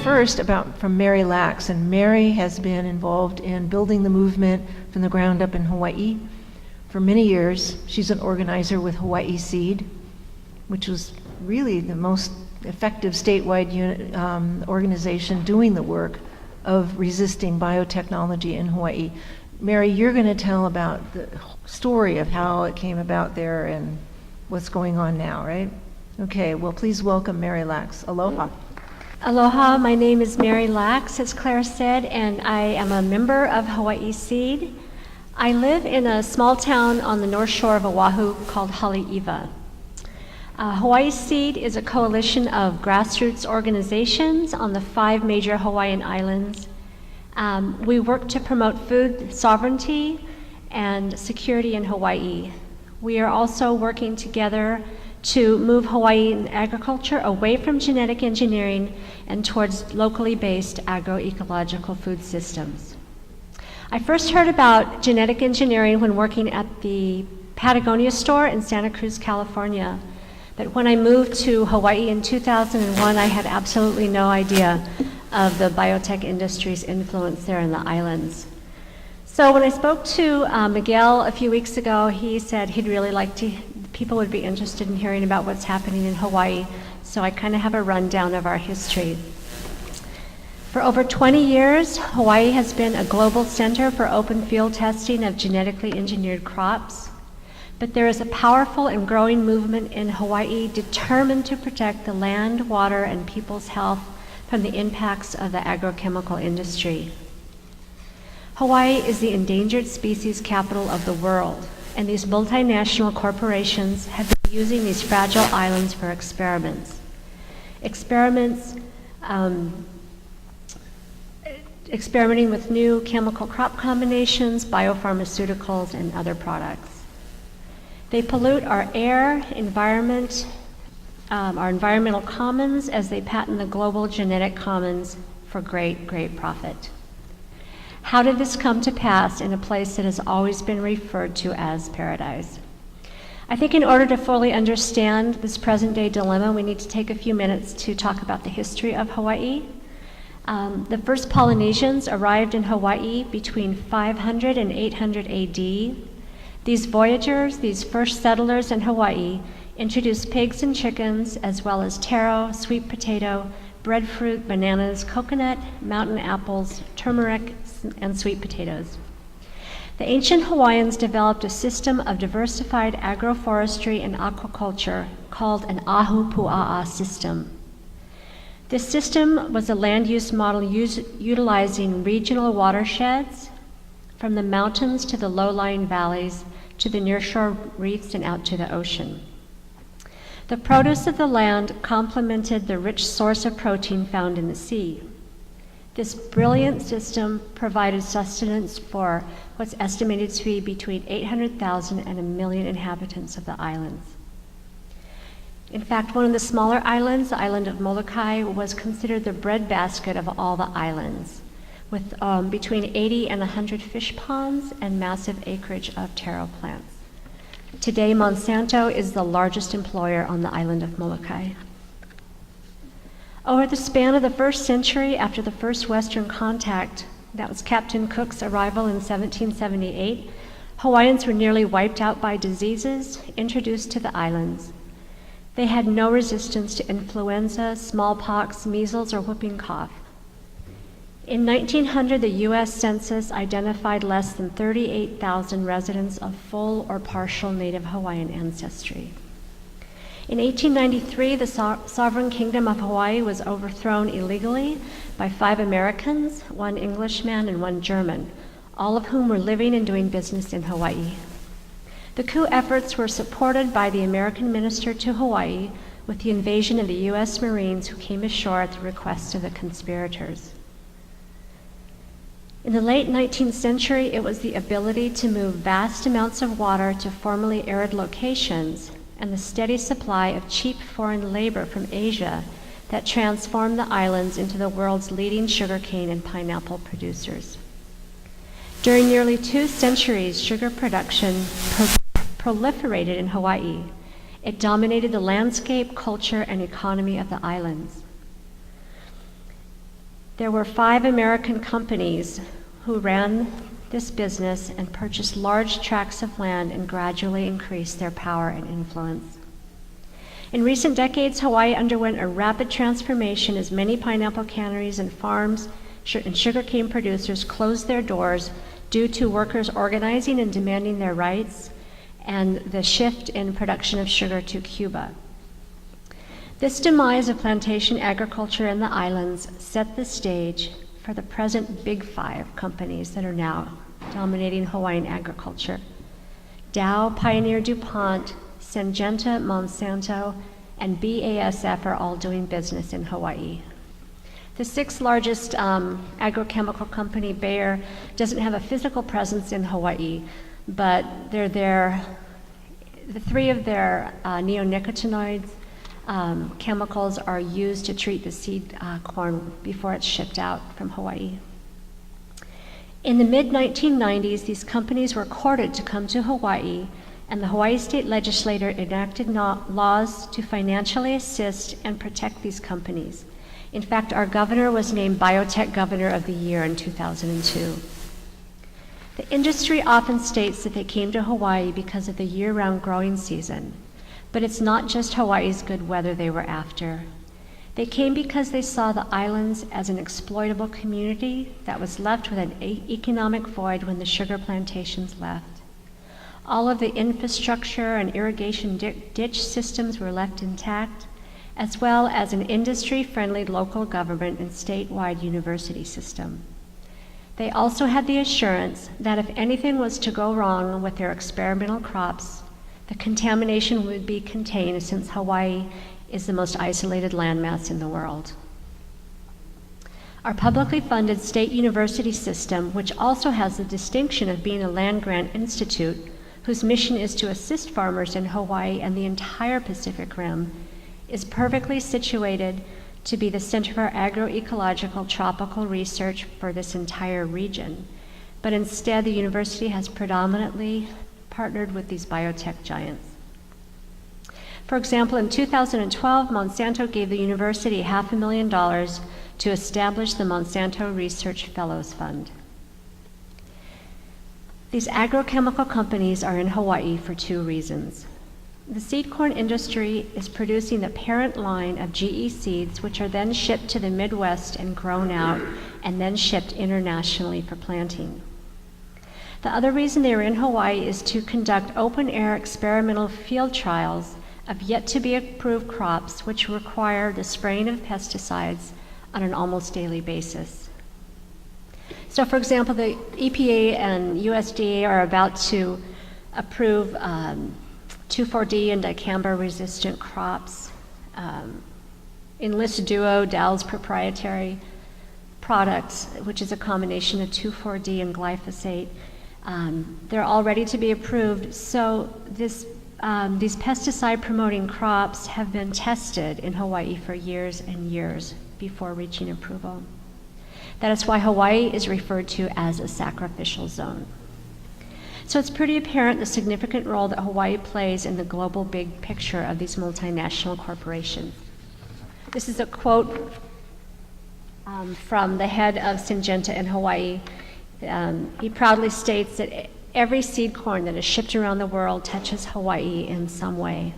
first from Mary Lacques, and Mary has been involved in building the movement from the ground up in Hawaii for many years. She's an organizer with Hawai'i Seed, which was really the most effective statewide organization doing the work of resisting biotechnology in Hawaii. Mary, you're going to tell about the story of how it came about there and what's going on now, right? Okay, well, please welcome Mary Lacques. Aloha. Aloha, my name is Mary Lacques, as Claire said, and I am a member of Hawai'i Seed. I live in a small town on the north shore of Oahu called Haleiwa. Hawai'i Seed is a coalition of grassroots organizations on the 5 major Hawaiian islands. We work to promote food sovereignty and security in Hawaii. We are also working together to move Hawaiian agriculture away from genetic engineering and towards locally based agroecological food systems. I first heard about genetic engineering when working at the Patagonia store in Santa Cruz, California. But when I moved to Hawaii in 2001, I had absolutely no idea of the biotech industry's influence there in the islands. So when I spoke to Miguel a few weeks ago, he said he'd really like people would be interested in hearing about what's happening in Hawaii. So I kind of have a rundown of our history. For over 20 years, Hawaii has been a global center for open field testing of genetically engineered crops. But there is a powerful and growing movement in Hawaii determined to protect the land, water, and people's health from the impacts of the agrochemical industry. Hawaii is the endangered species capital of the world, and these multinational corporations have been using these fragile islands for experiments. Experimenting with new chemical crop combinations, biopharmaceuticals, and other products. They pollute our air, environment, our environmental commons as they patent the global genetic commons for great, great profit. How did this come to pass in a place that has always been referred to as paradise? I think in order to fully understand this present-day dilemma, we need to take a few minutes to talk about the history of Hawaii. The first Polynesians arrived in Hawaii between 500 and 800 AD. These voyagers, these first settlers in Hawaii, introduced pigs and chickens, as well as taro, sweet potato, breadfruit, bananas, coconut, mountain apples, turmeric, and sweet potatoes. The ancient Hawaiians developed a system of diversified agroforestry and aquaculture called an ahu pua'a system. This system was a land use model utilizing regional watersheds from the mountains to the low-lying valleys to the nearshore reefs and out to the ocean. The produce of the land complemented the rich source of protein found in the sea. This brilliant system provided sustenance for what's estimated to be between 800,000 and 1 million inhabitants of the islands. In fact, one of the smaller islands, the island of Molokai, was considered the breadbasket of all the islands, with between 80 and 100 fish ponds and massive acreage of taro plants. Today, Monsanto is the largest employer on the island of Molokai. Over the span of the first century after the first Western contact, that was Captain Cook's arrival in 1778, Hawaiians were nearly wiped out by diseases introduced to the islands. They had no resistance to influenza, smallpox, measles, or whooping cough. In 1900, the U.S. Census identified less than 38,000 residents of full or partial Native Hawaiian ancestry. In 1893, the sovereign kingdom of Hawaii was overthrown illegally by 5 Americans, 1 Englishman, and 1 German, all of whom were living and doing business in Hawaii. The coup efforts were supported by the American minister to Hawaii with the invasion of the U.S. Marines who came ashore at the request of the conspirators. In the late 19th century, it was the ability to move vast amounts of water to formerly arid locations and the steady supply of cheap foreign labor from Asia that transformed the islands into the world's leading sugarcane and pineapple producers. During nearly 2 centuries, sugar production proliferated in Hawaii. It dominated the landscape, culture, and economy of the islands. There were 5 American companies who ran this business and purchased large tracts of land and gradually increased their power and influence. In recent decades, Hawaii underwent a rapid transformation as many pineapple canneries and farms and sugarcane producers closed their doors due to workers organizing and demanding their rights and the shift in production of sugar to Cuba. This demise of plantation agriculture in the islands set the stage for the present Big 5 companies that are now dominating Hawaiian agriculture. Dow, Pioneer DuPont, Syngenta, Monsanto, and BASF are all doing business in Hawaii. The 6th largest agrochemical company, Bayer, doesn't have a physical presence in Hawaii, but they're there. The 3 of their neonicotinoids chemicals are used to treat the seed corn before it's shipped out from Hawaii. In the mid-1990s, these companies were courted to come to Hawaii, and the Hawaii state legislature enacted laws to financially assist and protect these companies. In fact, our governor was named Biotech Governor of the Year in 2002. The industry often states that they came to Hawaii because of the year-round growing season, but it's not just Hawaii's good weather they were after. They came because they saw the islands as an exploitable community that was left with an economic void when the sugar plantations left. All of the infrastructure and irrigation ditch systems were left intact, as well as an industry-friendly local government and statewide university system. They also had the assurance that if anything was to go wrong with their experimental crops, the contamination would be contained, since Hawaii is the most isolated landmass in the world. Our publicly funded state university system, which also has the distinction of being a land-grant institute, whose mission is to assist farmers in Hawaii and the entire Pacific Rim, is perfectly situated to be the center for agroecological tropical research for this entire region. But instead, the university has predominantly partnered with these biotech giants. For example, in 2012, Monsanto gave the university $500,000 to establish the Monsanto Research Fellows Fund. These agrochemical companies are in Hawaii for 2 reasons. The seed corn industry is producing the parent line of GE seeds, which are then shipped to the Midwest and grown out, and then shipped internationally for planting. The other reason they are in Hawaii is to conduct open-air experimental field trials of yet-to-be-approved crops, which require the spraying of pesticides on an almost daily basis. So, for example, the EPA and USDA are about to approve 2,4-D and dicamba-resistant crops. Enlist Duo, Dow's proprietary products, which is a combination of 2,4-D and glyphosate, they're all ready to be approved. So these pesticide-promoting crops have been tested in Hawaii for years and years before reaching approval. That is why Hawaii is referred to as a sacrificial zone. So it's pretty apparent the significant role that Hawaii plays in the global big picture of these multinational corporations. This is a quote from the head of Syngenta in Hawaii. He proudly states that every seed corn that is shipped around the world touches Hawaii in some way.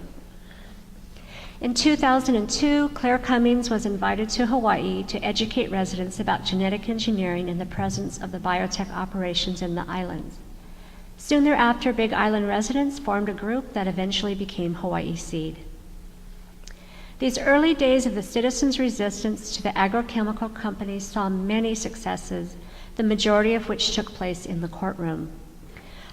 In 2002, Claire Cummings was invited to Hawaii to educate residents about genetic engineering in the presence of the biotech operations in the islands. Soon thereafter, Big Island residents formed a group that eventually became Hawaii Seed. These early days of the citizens' resistance to the agrochemical companies saw many successes, the majority of which took place in the courtroom.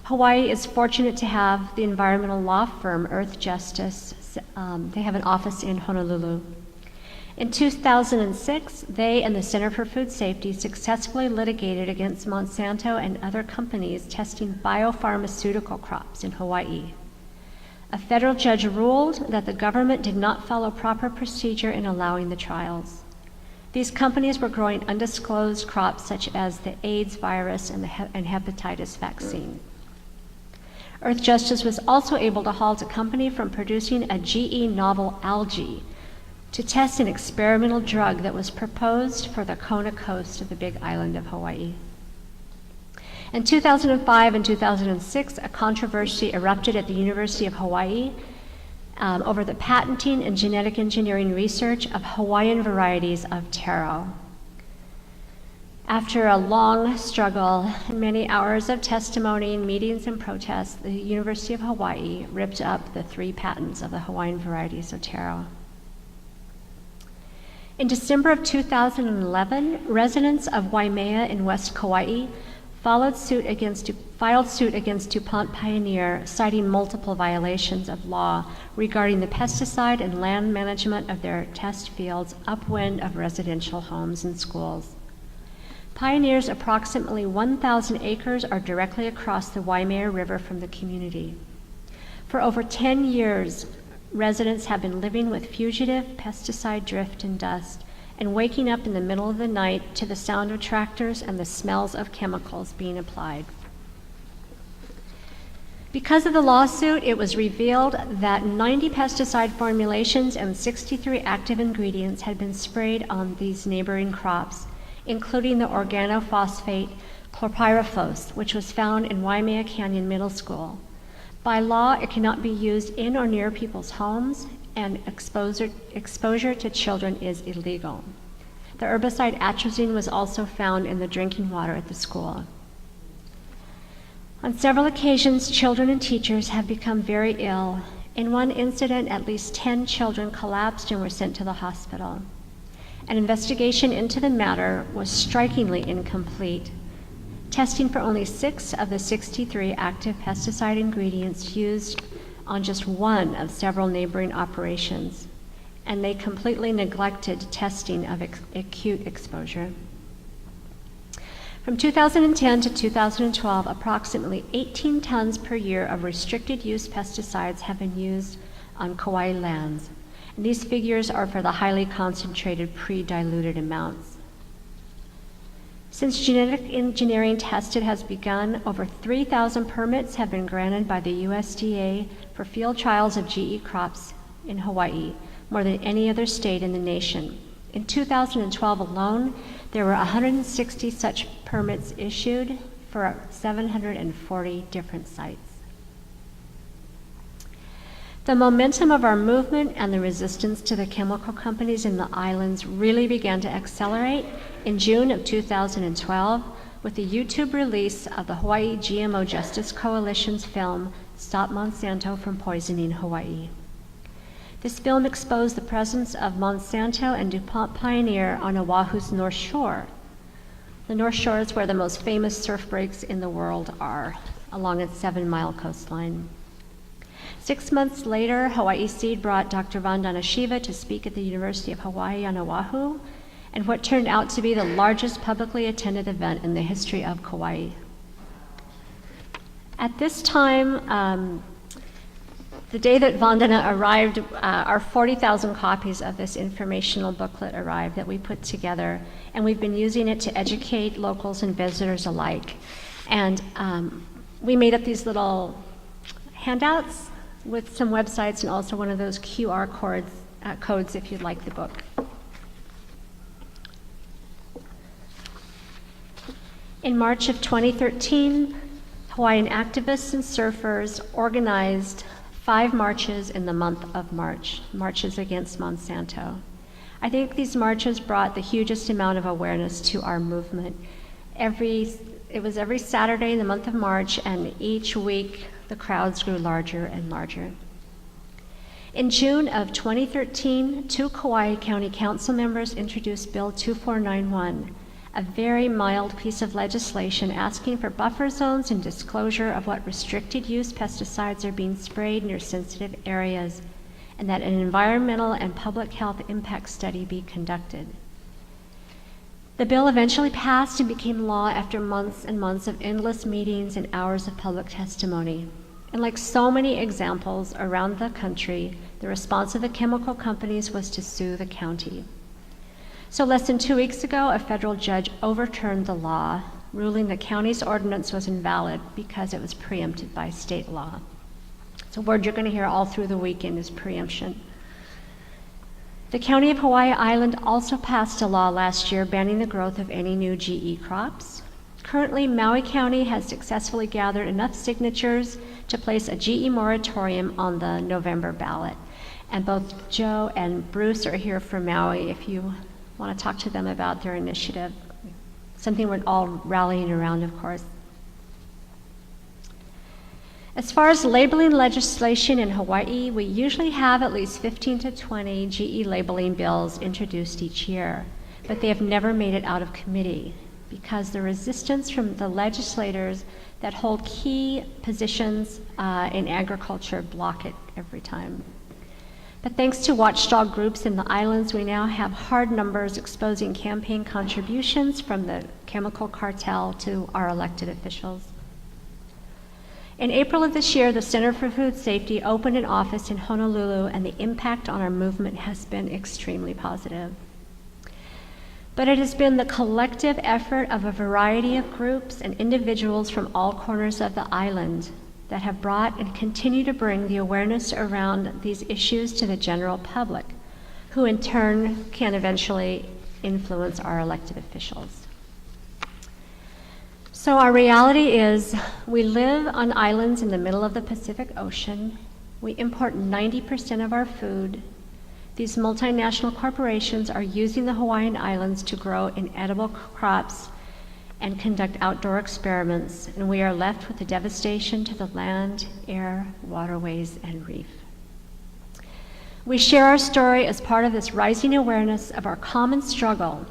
Hawaii is fortunate to have the environmental law firm Earth Justice. They have an office in Honolulu. In 2006, they and the Center for Food Safety successfully litigated against Monsanto and other companies testing biopharmaceutical crops in Hawaii. A federal judge ruled that the government did not follow proper procedure in allowing the trials. These companies were growing undisclosed crops such as the AIDS virus and hepatitis vaccine. Earth Justice was also able to halt a company from producing a GE novel algae to test an experimental drug that was proposed for the Kona coast of the Big Island of Hawaii. In 2005 and 2006, a controversy erupted at the University of Hawaii over the patenting and genetic engineering research of Hawaiian varieties of taro. After a long struggle and many hours of testimony, meetings, and protests, the University of Hawaii ripped up the 3 patents of the Hawaiian varieties of taro. In December of 2011, residents of Waimea in West Kauai filed suit against DuPont Pioneer, citing multiple violations of law regarding the pesticide and land management of their test fields upwind of residential homes and schools. Pioneer's approximately 1,000 acres are directly across the Waimea River from the community. For over 10 years, residents have been living with fugitive pesticide drift and dust and waking up in the middle of the night to the sound of tractors and the smells of chemicals being applied. Because of the lawsuit, it was revealed that 90 pesticide formulations and 63 active ingredients had been sprayed on these neighboring crops, including the organophosphate chlorpyrifos, which was found in Waimea Canyon Middle School. By law, it cannot be used in or near people's homes, and exposure to children is illegal. The herbicide atrazine was also found in the drinking water at the school. On several occasions, children and teachers have become very ill. In one incident, at least 10 children collapsed and were sent to the hospital. An investigation into the matter was strikingly incomplete, testing for only 6 of the 63 active pesticide ingredients used on just one of several neighboring operations, and they completely neglected testing of acute exposure. From 2010 to 2012, approximately 18 tons per year of restricted use pesticides have been used on Kauai lands. And these figures are for the highly concentrated pre-diluted amounts. Since genetic engineering testing has begun, over 3,000 permits have been granted by the USDA for field trials of GE crops in Hawaii, more than any other state in the nation. In 2012 alone, there were 160 such permits issued for 740 different sites. The momentum of our movement and the resistance to the chemical companies in the islands really began to accelerate in June of 2012 with the YouTube release of the Hawaii GMO Justice Coalition's film, Stop Monsanto from Poisoning Hawaii. This film exposed the presence of Monsanto and DuPont Pioneer on Oahu's North Shore. The North Shore is where the most famous surf breaks in the world are, along its 7-mile coastline. 6 months later, Hawaii Seed brought Dr. Vandana Shiva to speak at the University of Hawaii on Oahu, and what turned out to be the largest publicly attended event in the history of Kauai. At this time, the day that Vandana arrived, our 40,000 copies of this informational booklet arrived that we put together, and we've been using it to educate locals and visitors alike. And we made up these little handouts with some websites and also one of those QR codes if you'd like the book. In March of 2013, Hawaiian activists and surfers organized 5 marches in the month of March, marches against Monsanto. I think these marches brought the hugest amount of awareness to our movement. It was every Saturday in the month of March, and each week the crowds grew larger and larger. In June of 2013, 2 Kauai County Council members introduced Bill 2491, a very mild piece of legislation asking for buffer zones and disclosure of what restricted use pesticides are being sprayed near sensitive areas, and that an environmental and public health impact study be conducted. The bill eventually passed and became law after months and months of endless meetings and hours of public testimony. And like so many examples around the country, the response of the chemical companies was to sue the county. So less than 2 weeks ago, a federal judge overturned the law, ruling the county's ordinance was invalid because it was preempted by state law. It's a word you're going to hear all through the weekend is preemption. The County of Hawaii Island also passed a law last year banning the growth of any new GE crops. Currently, Maui County has successfully gathered enough signatures to place a GE moratorium on the November ballot. And both Joe and Bruce are here from Maui if you want to talk to them about their initiative. Something we're all rallying around, of course. As far as labeling legislation in Hawaii, we usually have at least 15 to 20 GE labeling bills introduced each year, but they have never made it out of committee because the resistance from the legislators that hold key positions in agriculture block it every time. But thanks to watchdog groups in the islands, we now have hard numbers exposing campaign contributions from the chemical cartel to our elected officials. In April of this year, the Center for Food Safety opened an office in Honolulu, and the impact on our movement has been extremely positive. But it has been the collective effort of a variety of groups and individuals from all corners of the island that have brought and continue to bring the awareness around these issues to the general public, who in turn can eventually influence our elected officials. So our reality is we live on islands in the middle of the Pacific Ocean. We import 90% of our food. These multinational corporations are using the Hawaiian Islands to grow inedible crops and conduct outdoor experiments, and we are left with the devastation to the land, air, waterways, and reef. We share our story as part of this rising awareness of our common struggle.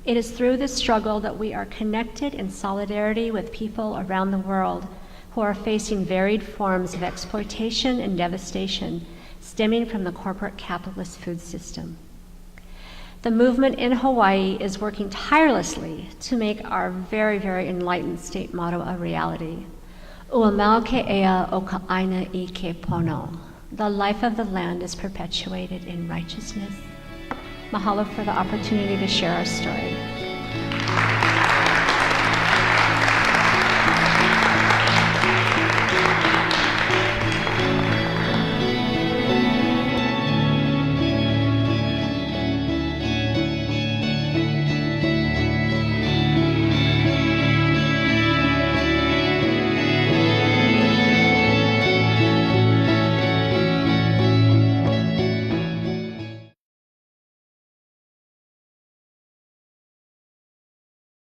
It is through this struggle that we are connected in solidarity with people around the world who are facing varied forms of exploitation and devastation stemming from the corporate capitalist food system. The movement in Hawaii is working tirelessly to make our very, very enlightened state motto a reality. Ua mau ke ea o ka aina I ke pono. The life of the land is perpetuated in righteousness. Mahalo for the opportunity to share our story.